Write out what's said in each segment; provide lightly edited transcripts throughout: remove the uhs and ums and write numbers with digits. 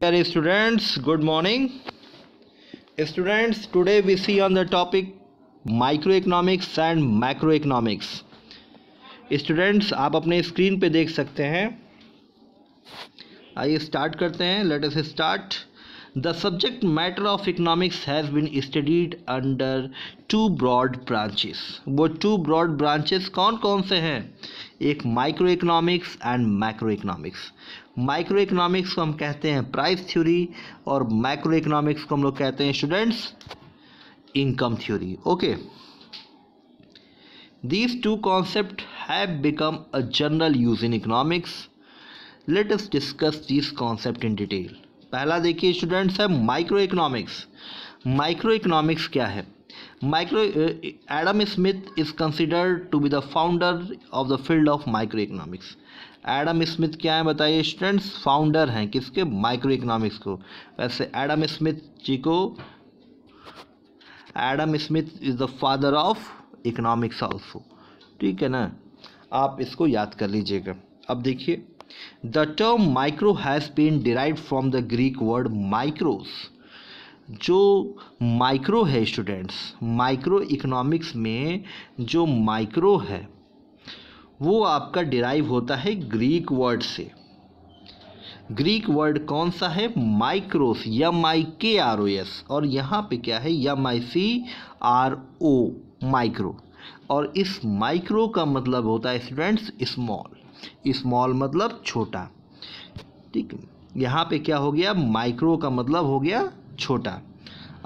Dear students, good morning. Students, today we see on the topic microeconomics and macroeconomics. Students, आप अपने screen पे देख सकते हैं. आइए स्टार्ट करते हैं. Let us start. The subject matter of economics has been studied under two broad branches. वो two broad branches कौन कौन से हैं? एक micro economics and macro economics. Micro economics को हम कहते हैं प्राइस थ्योरी और मैक्रो इकोनॉमिक्स को हम लोग कहते हैं students income theory. Okay, these two concepts have become a general use in economics. Let us discuss these concepts in detail. पहला देखिए स्टूडेंट्स है माइक्रो इकोनॉमिक्स. माइक्रो इकोनॉमिक्स क्या है? Adam Smith is considered to be the founder of the field of micro economics. Adam Smith क्या है बताइए students? Founder हैं किसके? माइक्रो इकोनॉमिक्स को. वैसे एडम स्मिथ जी को Adam Smith is the father of economics also. ठीक है ना, आप इसको याद कर लीजिएगा. अब देखिए, the term micro has been derived from the Greek word micros. जो माइक्रो है स्टूडेंट्स, माइक्रो इकोनॉमिक्स में जो माइक्रो है वो आपका डिराइव होता है ग्रीक वर्ड से. ग्रीक वर्ड कौन सा है? माइक्रोस, MIKROS. और यहाँ पे क्या है? MICRO, micro. और इस माइक्रो का मतलब होता है स्टूडेंट्स स्मॉल. स्मॉल मतलब छोटा. ठीक है, यहाँ पे क्या हो गया? माइक्रो का मतलब हो गया छोटा.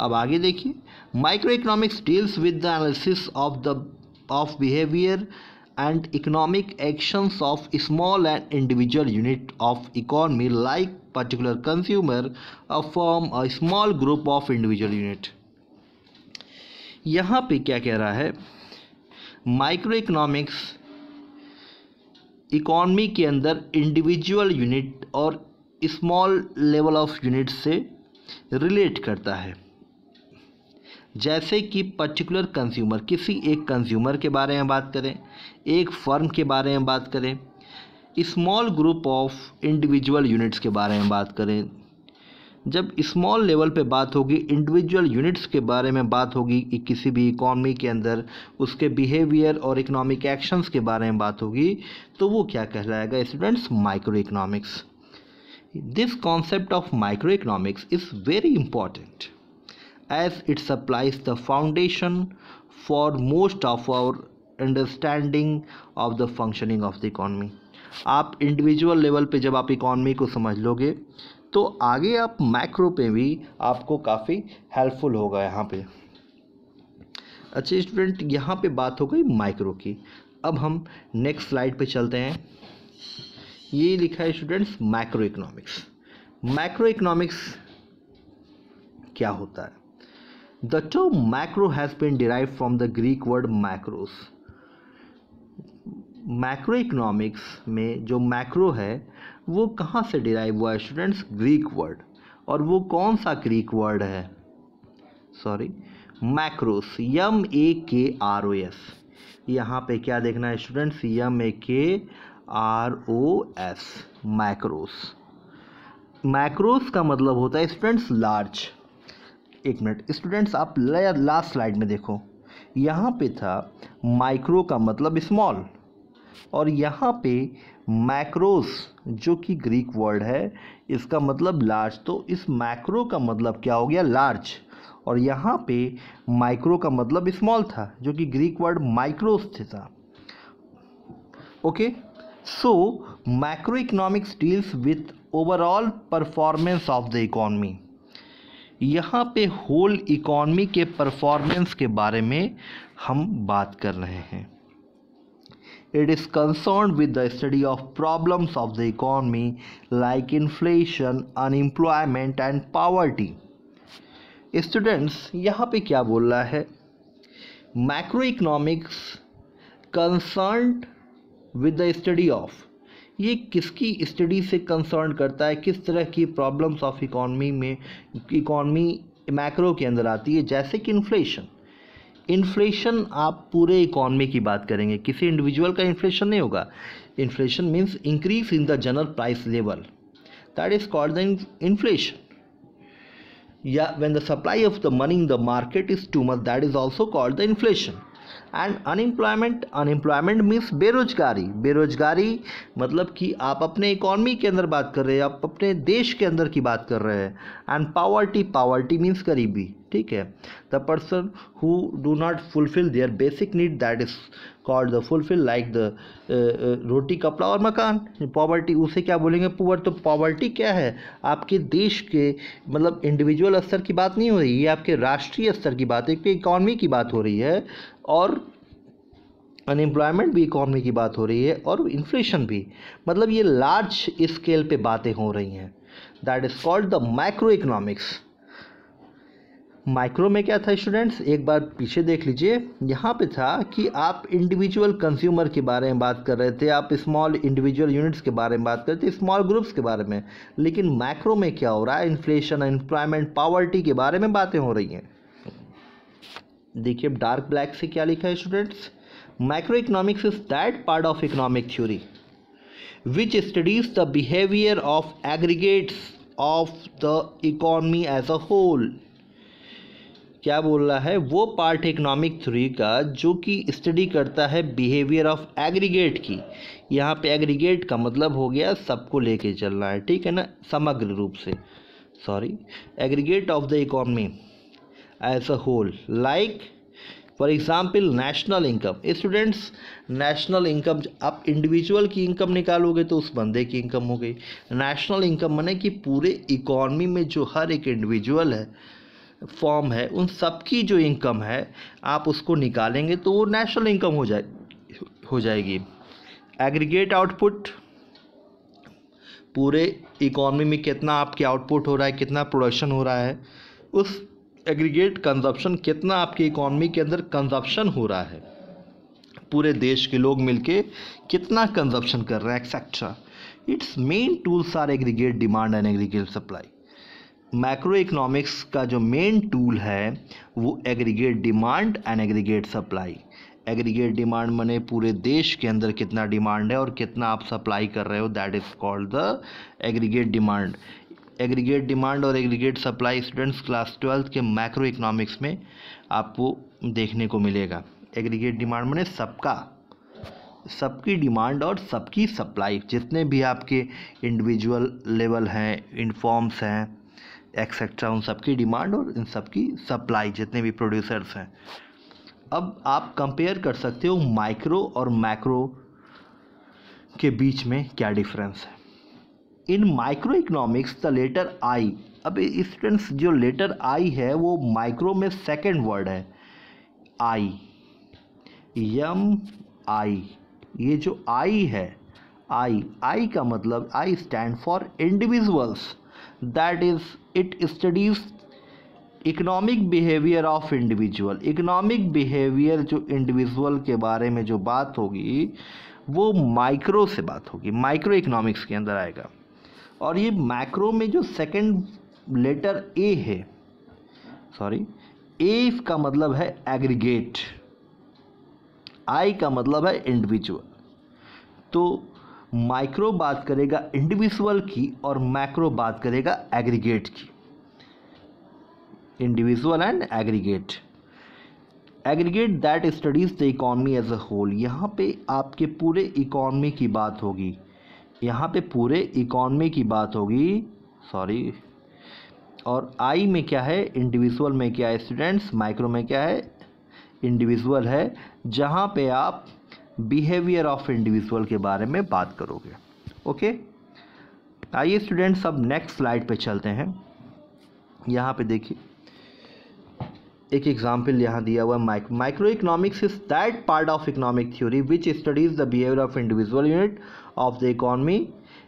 अब आगे देखिए, micro economics deals with the analysis of behaviour and economic actions of small and individual unit of economy like particular consumer, a firm, a small group of individual unit. यहाँ पे क्या कह रहा है? माइक्रो इकोनॉमिक्स इकॉनमी के अंदर individual unit और small level of unit से रिलेट करता है. जैसे कि पर्टिकुलर कंज्यूमर, किसी एक कंज्यूमर के बारे में बात करें, एक फर्म के बारे में बात करें, small group of individual units के बारे में बात करें. जब स्मॉल लेवल पे बात होगी, इंडिविजुअल यूनिट्स के बारे में बात होगी कि किसी भी इकॉनमी के अंदर उसके बिहेवियर और इकोनॉमिक एक्शंस के बारे में बात होगी, तो वो क्या कहलाएगा students? Micro economics. This concept of micro economics is very important as it supplies the foundation for most of our understanding of the functioning of the economy. आप इंडिविजुअल लेवल पे जब आप इकॉनमी को समझ लोगे तो आगे आप मैक्रो पे भी आपको काफ़ी हेल्पफुल होगा यहाँ पे. अच्छा स्टूडेंट, यहाँ पे बात हो गई माइक्रो की. अब हम नेक्स्ट स्लाइड पे चलते हैं. ये लिखा है students macro economics. Macro economics क्या होता है? The term macro has been derived from the Greek word macros. Macro economics में जो मैक्रो है वो कहाँ से डिराइव हुआ है स्टूडेंट्स? Greek word. और वो कौन सा ग्रीक वर्ड है? Sorry, macros, MAKROS. यहाँ पे क्या देखना है स्टूडेंट्स? MAKROS, macros. मैक्रोस का मतलब होता है स्टूडेंट्स लार्ज. एक मिनट स्टूडेंट्स, आप लास्ट स्लाइड में देखो, यहाँ पे था माइक्रो का मतलब स्मॉल और यहाँ पे मैक्रोस जो कि ग्रीक वर्ड है इसका मतलब लार्ज. तो इस मैक्रो का मतलब क्या हो गया? लार्ज. और यहाँ पे माइक्रो का मतलब स्मॉल था जो कि ग्रीक वर्ड माइक्रोस था. Okay, so macro economics deals with overall performance of the economy. यहाँ पे होल इकॉनमी के परफॉर्मेंस के बारे में हम बात कर रहे हैं. It is concern with the study of problems of the economy like inflation, unemployment and poverty. Students, यहाँ पे क्या बोल रहा है? Macro economics concerned with the study of. ये किसकी स्टडी से कंसर्न करता है? किस तरह की प्रॉब्लम्स ऑफ इकॉनमी में इकॉनमी मैक्रो के अंदर आती है? जैसे कि इन्फ्लेशन. इन्फ्लेशन आप पूरे इकॉनमी की बात करेंगे, किसी इंडिविजुअल का इन्फ्लेशन नहीं होगा. Inflation means increase in the general price level. That is called the inflation. Yeah, when the supply of the money in the market is too much, that is also called the inflation. And unemployment means बेरोजगारी मतलब कि आप अपने economy के अंदर बात कर रहे हैं, आप अपने देश के अंदर की बात कर रहे हैं. एंड पावर्टी मीन्स गरीबी. ठीक है, the person who do not fulfil their basic need, that is called the fulfil, like the roti kapda और मकान. पॉवर्टी उसे क्या बोलेंगे? पुअर. तो पॉवर्टी क्या है? आपके देश के मतलब इंडिविजुअल स्तर की बात नहीं हो रही, ये आपके राष्ट्रीय स्तर की बात है, एक इकॉनमी की बात हो रही है. और अनएम्प्लॉयमेंट भी इकॉनमी की बात हो रही है, और इन्फ्लेशन भी. मतलब ये लार्ज स्केल पे बातें हो रही हैं. That is called the micro economics. Micro में क्या था स्टूडेंट्स? एक बार पीछे देख लीजिए. यहाँ पे था कि आप इंडिविजुअल कंज्यूमर के बारे में बात कर रहे थे, आप स्मॉल इंडिविजुअल यूनिट्स के बारे में बात कर रहे थे, स्मॉल ग्रुप्स के बारे में. लेकिन मैक्रो में क्या हो रहा है? इन्फ्लेशन, एम्प्लॉयमेंट, पावर्टी के बारे में बातें हो रही हैं. देखिए डार्क ब्लैक से क्या लिखा है students? Micro economics is that part of economic theory which studies the behaviour of aggregates of the economy as a whole. क्या बोल रहा है? वो पार्ट इकोनॉमिक थ्योरी का जो कि स्टडी करता है बिहेवियर ऑफ एग्रीगेट की. यहाँ पे एग्रीगेट का मतलब हो गया सबको लेके चलना है, ठीक है ना, समग्र रूप से. Aggregate of the economy as a whole, like for example national income. Students national income, आप इंडिविजुअल की इनकम निकालोगे तो उस बंदे की इनकम हो गई. नेशनल इनकम माने कि पूरे इकॉनमी में जो हर एक इंडिविजुअल है, फॉर्म है, उन सबकी जो इनकम है आप उसको निकालेंगे तो वो नेशनल इनकम हो जाएगी. एग्रीगेट आउटपुट, पूरे इकॉनमी में कितना आपके आउटपुट हो रहा है, कितना प्रोडक्शन हो रहा है. उस एग्रीगेट कंजप्शन, कितना आपकी इकॉनमी के अंदर कंजप्शन हो रहा है, पूरे देश के लोग मिलके कितना कंजप्शन कर रहे हैं, etcetera. Its main tools are aggregate demand and aggregate supply. Macro economics का जो मेन टूल है वो aggregate demand and aggregate supply. Aggregate demand माने पूरे देश के अंदर कितना डिमांड है और कितना आप सप्लाई कर रहे हो, that is called the aggregate demand. Aggregate demand और एग्रीगेट सप्लाई स्टूडेंट्स क्लास 12 के मैक्रो इकोनॉमिक्स में आपको देखने को मिलेगा. एग्रीगेट डिमांड माने सबकी डिमांड और सबकी सप्लाई, जितने भी आपके इंडिविजुअल लेवल हैं, इनफॉर्म्स हैं, एक्सेट्रा, उन सबकी डिमांड और इन सबकी सप्लाई, जितने भी प्रोड्यूसर्स हैं. अब आप कंपेयर कर सकते हो माइक्रो और मैक्रो के बीच में क्या डिफरेंस है. इन माइक्रो इकोनॉमिक्स द लेटर आई. अब स्टूडेंट्स जो लेटर आई है वो माइक्रो में सेकंड वर्ड है. आई, यम आई, ये जो आई है, आई का मतलब, I stand for individuals. That is it studies economic behaviour of individual. Economic behaviour जो इंडिविजुअल के बारे में जो बात होगी वो माइक्रो से बात होगी, माइक्रो इकोनॉमिक्स के अंदर आएगा. और ये मैक्रो में जो सेकंड लेटर ए है, ए का मतलब है एग्रीगेट, आई का मतलब है इंडिविजुअल. तो माइक्रो बात करेगा इंडिविजुअल की और मैक्रो बात करेगा एग्रीगेट की. Individual and aggregate. Aggregate that studies the economy as a whole. यहाँ पे आपके पूरे इकॉनमी की बात होगी, यहाँ पे पूरे इकॉनमी की बात होगी. और आई में क्या है? इंडिविजुअल में क्या है स्टूडेंट्स? माइक्रो में क्या है? इंडिविजुअल है, जहाँ पे आप बिहेवियर ऑफ इंडिविजुअल के बारे में बात करोगे. ओके, आइए स्टूडेंट्स अब नेक्स्ट स्लाइड पे चलते हैं. यहाँ पे देखिए एक एग्जाम्पल यहाँ दिया हुआ है. Micro economics is that part of economic theory which studies the behaviour of individual unit of the economy.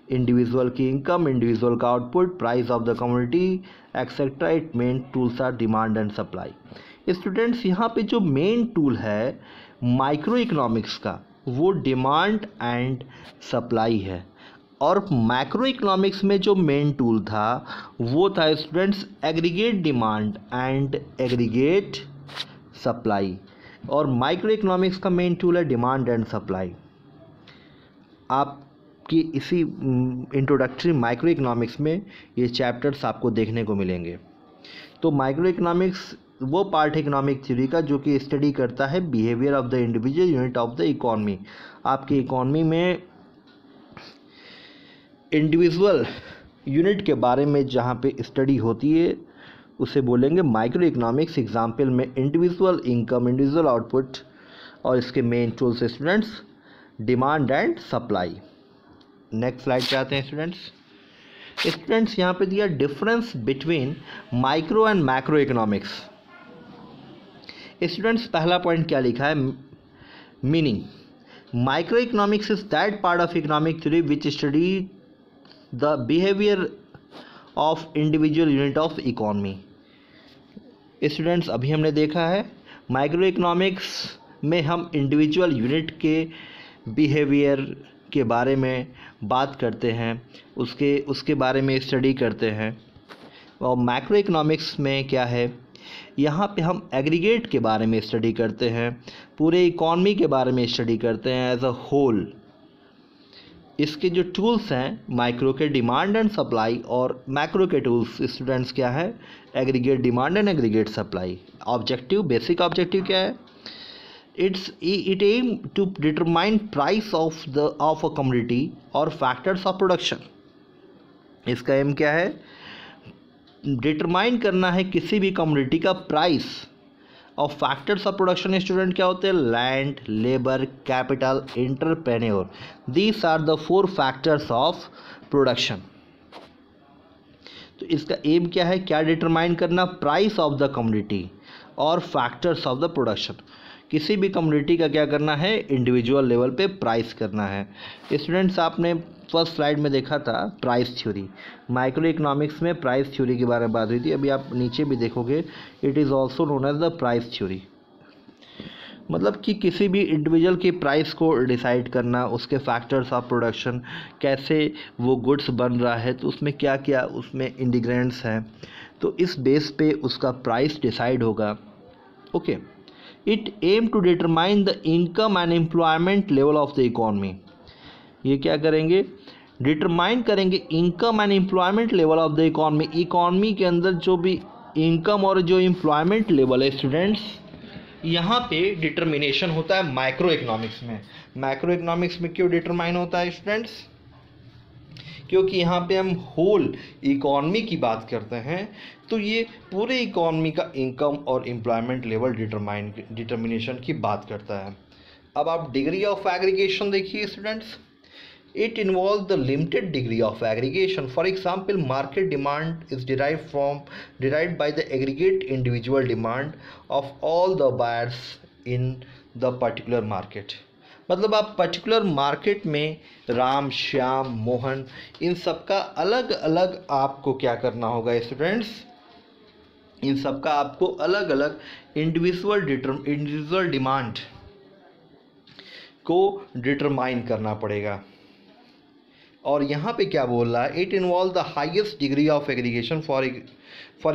Individual की इनकम, इंडिविजुअल का output, price of the community, etcetera. It main tools are demand and supply. Students यहाँ पे जो main tool है micro economics का वो demand and supply है. और मैक्रो इकोनॉमिक्स में जो मेन टूल था वो था students aggregate demand and aggregate supply. और माइक्रो इकोनॉमिक्स का मेन टूल है डिमांड एंड सप्लाई. आप आपकी इसी इंट्रोडक्टरी माइक्रो इकोनॉमिक्स में ये चैप्टर्स आपको देखने को मिलेंगे। तो माइक्रो इकोनॉमिक्स वो पार्ट है इकोनॉमिक थ्योरी का जो कि स्टडी करता है behaviour of the individual unit of the economy. आपकी इकॉनमी में इंडिविजुअल यूनिट के बारे में जहाँ पे स्टडी होती है उसे बोलेंगे माइक्रो इकोनॉमिक्स। एग्जाम्पल में इंडिविजुअल इनकम, इंडिविजुअल आउटपुट और इसके main tools students demand and supply. Next slide पे आते हैं स्टूडेंट्स यहाँ पे दिया difference between micro and macro economics. Students पहला पॉइंट क्या लिखा है, meaning micro economics is that part of economic theory which study the behaviour of individual unit of economy. Students अभी हमने देखा है माइक्रो इकोनॉमिक्स में हम इंडिविजुअल यूनिट के बिहेवियर के बारे में बात करते हैं, उसके बारे में स्टडी करते हैं। और मैक्रो इकोनॉमिक्स में क्या है, यहाँ पे हम एग्रीगेट के बारे में स्टडी करते हैं, पूरे इकॉनमी के बारे में स्टडी करते हैं एज अ होल। इसके जो टूल्स हैं माइक्रो के डिमांड एंड सप्लाई और मैक्रो के टूल्स स्टूडेंट्स क्या है, aggregate demand and aggregate supply. Objective, basic objective क्या है, it aim to determine price of a commodity और factors of production। इसका एम क्या है, डिटरमाइन करना है किसी भी कमोडिटी का प्राइस। और फैक्टर्स ऑफ प्रोडक्शन स्टूडेंट क्या होते हैं, land, labour, capital, entrepreneur. These are the 4 factors of production. तो इसका एम क्या है, क्या डिटरमाइन करना, प्राइस ऑफ द कमोडिटी और फैक्टर्स ऑफ द प्रोडक्शन। किसी भी कमोडिटी का क्या करना है, इंडिविजुअल लेवल पे प्राइस करना है। स्टूडेंट्स आपने फर्स्ट स्लाइड में देखा था प्राइस थ्योरी, माइक्रो इकोनॉमिक्स में प्राइस थ्योरी के बारे में बात हुई थी। अभी आप नीचे भी देखोगे it is also known as the price theory. मतलब कि किसी भी इंडिविजुअल की प्राइस को डिसाइड करना, उसके फैक्टर्स ऑफ प्रोडक्शन, कैसे वो गुड्स बन रहा है, तो उसमें क्या क्या उसमें इंग्रेडिएंट्स हैं, तो इस बेस पे उसका प्राइस डिसाइड होगा। Okay, it aim to determine the income and employment level of the economy. ये क्या करेंगे, डिटरमाइन करेंगे income and employment level of the economy. Economy के अंदर जो भी इनकम और जो एम्प्लॉयमेंट लेवल है स्टूडेंट्स, यहाँ पे डिटर्मिनेशन होता है माइक्रो इकोनॉमिक्स में। माइक्रो इकोनॉमिक्स में क्यों डिटरमाइन होता है स्टूडेंट्स, क्योंकि यहाँ पे हम होल इकॉनमी की बात करते हैं, तो ये पूरे इकॉनमी का इनकम और एम्प्लॉयमेंट लेवल डिटर्मिनेशन की बात करता है। अब आप डिग्री ऑफ एग्रीगेशन देखिए students, it involve the limited degree of aggregation. For example, market demand is derived by the aggregate individual demand of all the buyers in the particular market। मतलब आप particular market में राम, श्याम, मोहन, इन सब का अलग अलग आपको क्या करना होगा स्टूडेंट्स, इन सब का आपको अलग अलग इंडिविजुअल डिमांड को डिटरमाइन करना पड़ेगा। और यहाँ पे क्या बोल रहा है, it involve the highest degree of aggregation. For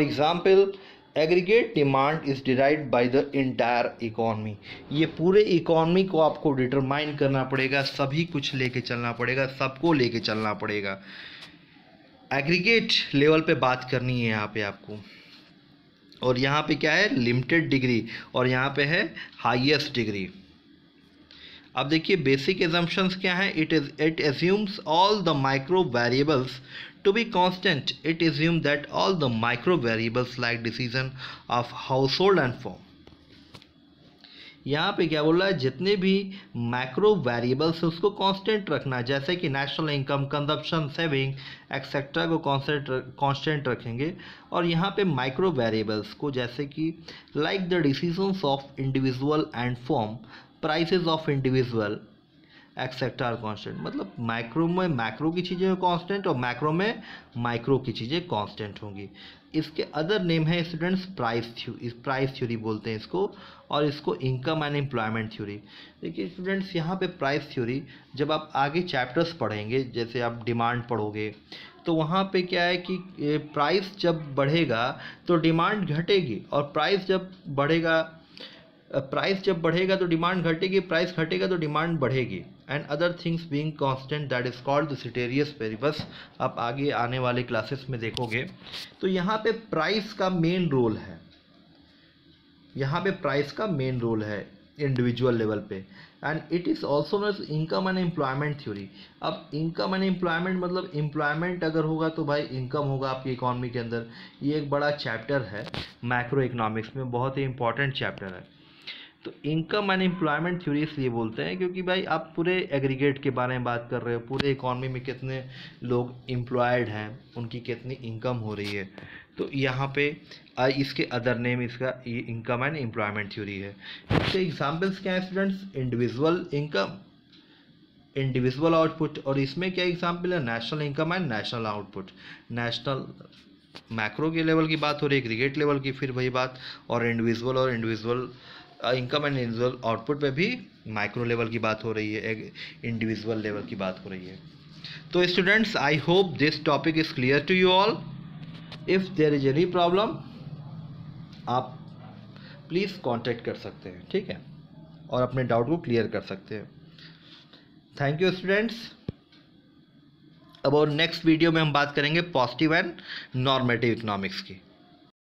example, aggregate demand is derived by the entire economy. ये पूरे इकॉनमी को आपको डिटरमाइन करना पड़ेगा, सभी कुछ लेके चलना पड़ेगा, सबको लेके चलना पड़ेगा। एग्रीगेट लेवल पे बात करनी है यहाँ पे आपको। और यहाँ पे क्या है, लिमिटेड डिग्री, और यहाँ पे है हाईएस्ट डिग्री। अब देखिए बेसिक एजम्पशंस क्या हैं, it assumes all the micro variables to be constant। it assume that all the micro variables like decision of household and form। यहाँ पे क्या बोल रहा है, जितने भी मैक्रो वेरिएबल्स उसको कांस्टेंट रखना, जैसे कि national income, consumption, saving etcetera को कांस्टेंट रखेंगे। और यहाँ पे माइक्रो वेरिएबल्स को जैसे कि like the decisions of individual and firm, prices of individual etcetera are constant. मतलब माइक्रो में मैक्रो की चीज़ें कांस्टेंट और मैक्रो में माइक्रो की चीज़ें कांस्टेंट होंगी। इसके अदर नेम है स्टूडेंट्स प्राइस थ्योरी बोलते हैं इसको, और इसको इनकम एंड एम्प्लॉयमेंट थ्योरी। देखिए स्टूडेंट्स यहाँ पे प्राइस थ्योरी जब आप आगे चैप्टर्स पढ़ेंगे, जैसे आप डिमांड पढ़ोगे, तो वहाँ पे क्या है कि प्राइस जब बढ़ेगा तो डिमांड घटेगी, और प्राइस जब बढ़ेगा तो डिमांड घटेगी, प्राइस घटेगा तो डिमांड बढ़ेगी। And other things being constant that is called the ceteris paribus। आप आगे आने वाले क्लासेस में देखोगे। तो यहाँ पे प्राइस का मेन रोल है, यहाँ पे प्राइस का मेन रोल है इंडिविजुअल लेवल पे। And it is also known as income and employment theory. अब इनकम एंड एम्प्लॉयमेंट मतलब एम्प्लॉयमेंट अगर होगा तो भाई इनकम होगा आपकी इकॉनमी के अंदर। ये एक बड़ा चैप्टर है मैक्रो इकोनॉमिक्स में, बहुत ही इंपॉर्टेंट चैप्टर है। तो इनकम एंड एम्प्लॉयमेंट थ्योरी इसलिए बोलते हैं क्योंकि भाई आप पूरे एग्रीगेट के बारे में बात कर रहे हो, पूरे इकॉनमी में कितने लोग एम्प्लॉयड हैं, उनकी कितनी इनकम हो रही है। तो यहाँ पे इसके अदर नेम इसका ये इनकम एंड एम्प्लॉयमेंट थ्योरी है। इसके एग्जांपल्स क्या है students? Individual income, individual output, और इसमें क्या एग्जांपल है? National income and national output. National macro के लेवल की बात हो रही है, एग्रीगेट लेवल की फिर वही बात, और individual income and individual output पे भी माइक्रो लेवल की बात हो रही है, इंडिविजुअल लेवल की बात हो रही है। तो students, I hope this topic is clear to you all. If there is any problem आप प्लीज़ कांटेक्ट कर सकते हैं, ठीक है, और अपने डाउट को क्लियर कर सकते हैं। Thank you students. अब और नेक्स्ट वीडियो में हम बात करेंगे पॉजिटिव एंड नॉर्मेटिव इकोनॉमिक्स की।